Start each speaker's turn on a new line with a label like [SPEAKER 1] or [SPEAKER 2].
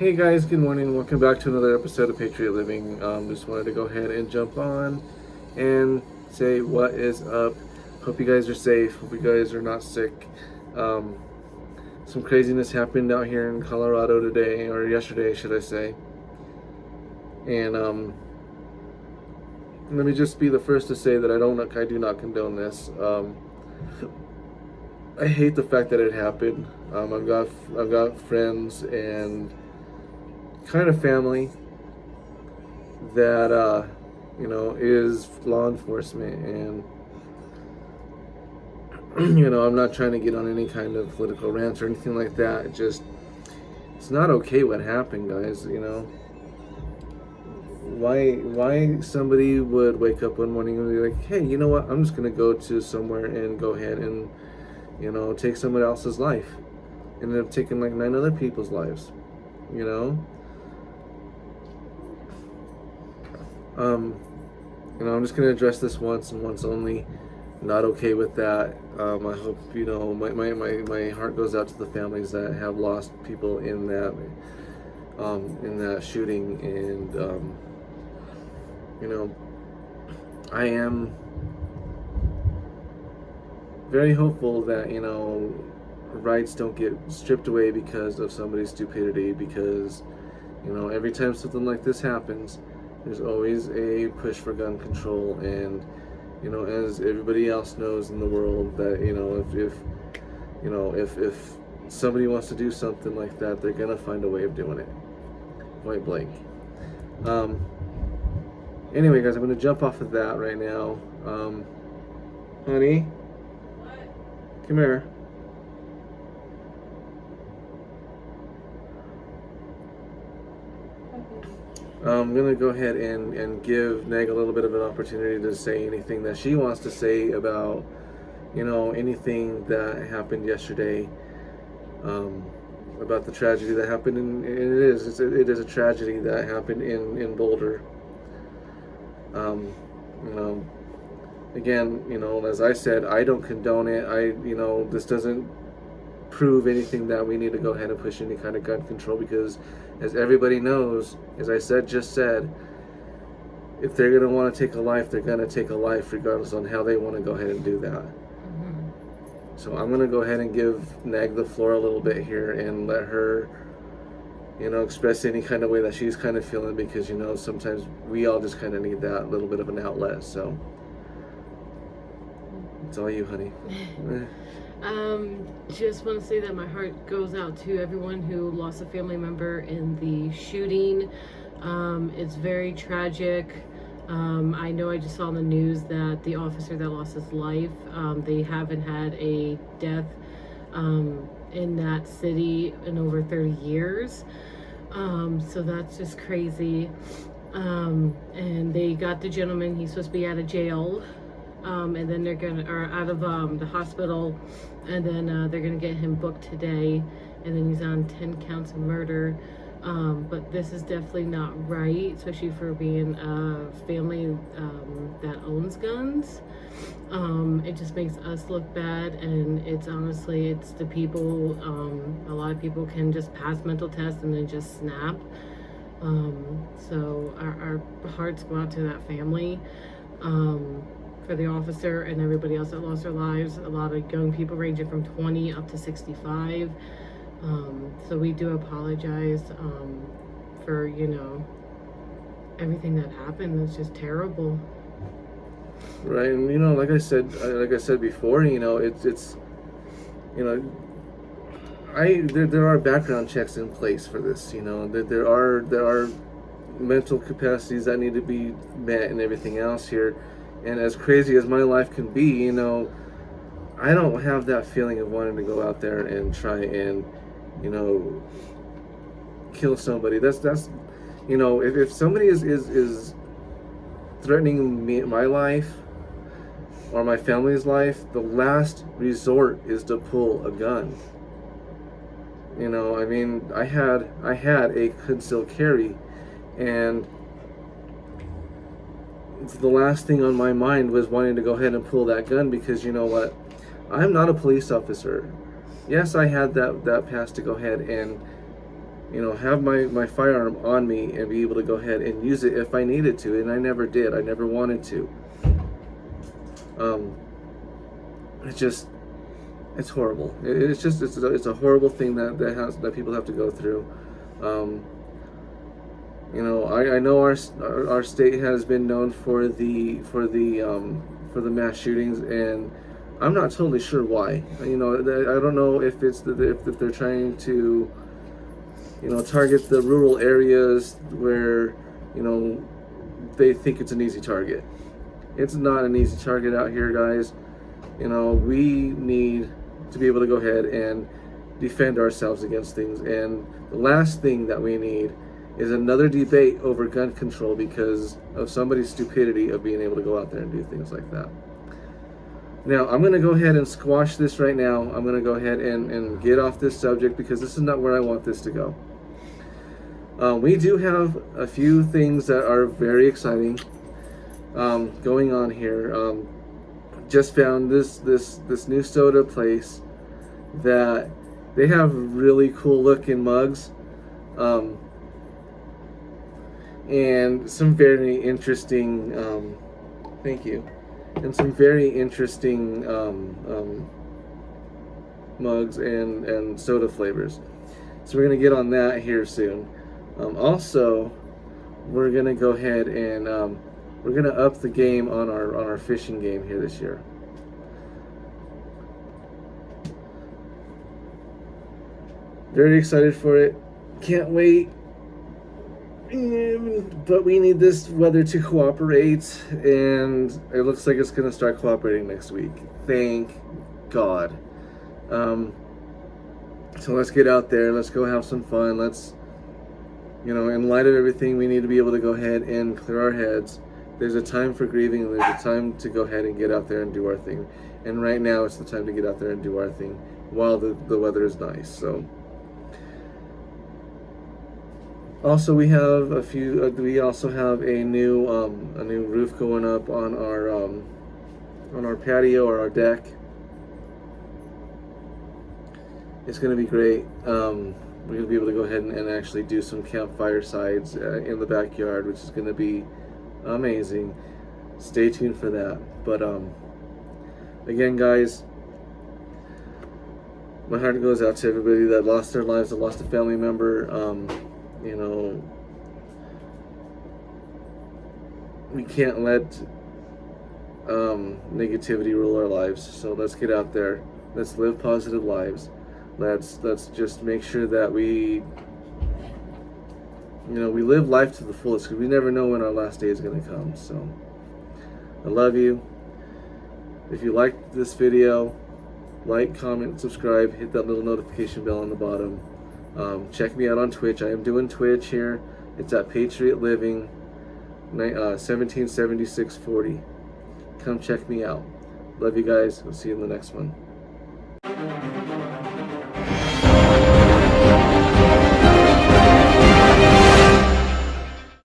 [SPEAKER 1] Hey guys, good morning. Welcome back to another episode of Patriot Living. Just wanted to go ahead and jump on and say what is up. Hope you guys are safe. Hope you guys are not sick. Um, some craziness happened out here in Colorado today, or yesterday, should I say. And let me just be the first to say that I do not condone this. I hate the fact that it happened. I've got friends and kind of family that is law enforcement, and I'm not trying to get on any kind of political rant or anything like that. It's not okay what happened, guys. Why somebody would wake up one morning and be like, hey, you know what, I'm just gonna go to somewhere and go ahead and take somebody else's life, and ended up taking like 9 other people's lives. you know Um, I'm just gonna address this once and once only. Not okay with that. I hope my heart goes out to the families that have lost people in that shooting, and I am very hopeful that rights don't get stripped away because of somebody's stupidity. Because every time something like this happens, there's always a push for gun control, and as everybody else knows in the world, that if somebody wants to do something like that, they're gonna find a way of doing it, point blank. Anyway, guys, I'm gonna jump off of that right now. Honey, come here. I'm going to go ahead and give Neg a little bit of an opportunity to say anything that she wants to say about, anything that happened yesterday, about the tragedy that happened. And it is a tragedy that happened in Boulder. Um, you know, Again, as I said, I don't condone it. This doesn't prove anything that we need to go ahead and push any kind of gun control, because as everybody knows, as I just said, if they're going to want to take a life, they're going to take a life regardless on how they want to go ahead and do that. So I'm going to go ahead and give Nag the floor a little bit here and let her express any kind of way that she's kind of feeling, because sometimes we all just kind of need that little bit of an outlet. So it's all you, honey.
[SPEAKER 2] Just want to say that my heart goes out to everyone who lost a family member in the shooting. It's very tragic. I know I just saw in the news that the officer that lost his life, they haven't had a death in that city in over 30 years. So that's just crazy. And they got the gentleman, he's supposed to be out of jail. And then out of the hospital, and then they're gonna get him booked today, and then he's on 10 counts of murder. But this is definitely not right, especially for being a family that owns guns. It just makes us look bad, and it's the people. A lot of people can just pass mental tests and then just snap. So our hearts go out to that family. For the officer and everybody else that lost their lives. A lot of young people ranging from 20 up to 65. So we do apologize for everything that happened. It's just terrible.
[SPEAKER 1] Right, and like I said before, it's there are background checks in place for this. There are mental capacities that need to be met and everything else here. And as crazy as my life can be, I don't have that feeling of wanting to go out there and try and, kill somebody. That's if somebody is threatening my life or my family's life, the last resort is to pull a gun. I had a concealed carry, and the last thing on my mind was wanting to go ahead and pull that gun, because you know what? I'm not a police officer. Yes, I had that pass to go ahead and have my firearm on me and be able to go ahead and use it if I needed to, and I never did. I never wanted to. It's horrible. It's a horrible thing that people have to go through. I know our state has been known for the mass shootings, and I'm not totally sure why. I don't know if it's if they're trying to target the rural areas where they think it's an easy target. It's not an easy target out here, guys. We need to be able to go ahead and defend ourselves against things, and the last thing that we need is another debate over gun control because of somebody's stupidity of being able to go out there and do things like that. Now, I'm going to go ahead and squash this right now. I'm going to go ahead and get off this subject because this is not where I want this to go. We do have a few things that are very exciting going on here. Just found this new soda place that they have really cool looking mugs. And some very interesting, thank you, and some very interesting mugs and soda flavors. So we're going to get on that here soon. Also, we're going to go ahead and we're going to up the game on our fishing game here this year. Very excited for it. Can't wait. But we need this weather to cooperate, and it looks like it's going to start cooperating next week. Thank God. So let's get out there. Let's go have some fun. Let's, in light of everything, we need to be able to go ahead and clear our heads. There's a time for grieving, and there's a time to go ahead and get out there and do our thing. And right now, it's the time to get out there and do our thing while the weather is nice. So. Also, we have a few. We also have a new roof going up on our patio or our deck. It's going to be great. We're going to be able to go ahead and actually do some campfire sides in the backyard, which is going to be amazing. Stay tuned for that. But again, guys, my heart goes out to everybody that lost their lives, that lost a family member. We can't let negativity rule our lives. So let's get out there. Let's live positive lives. Let's just make sure that we live life to the fullest, because we never know when our last day is going to come. So I love you. If you liked this video, like, comment, subscribe, hit that little notification bell on the bottom. Check me out on Twitch. I am doing Twitch here. It's at Patriot Living 177640. Come check me out. Love you guys. We'll see you in the next one.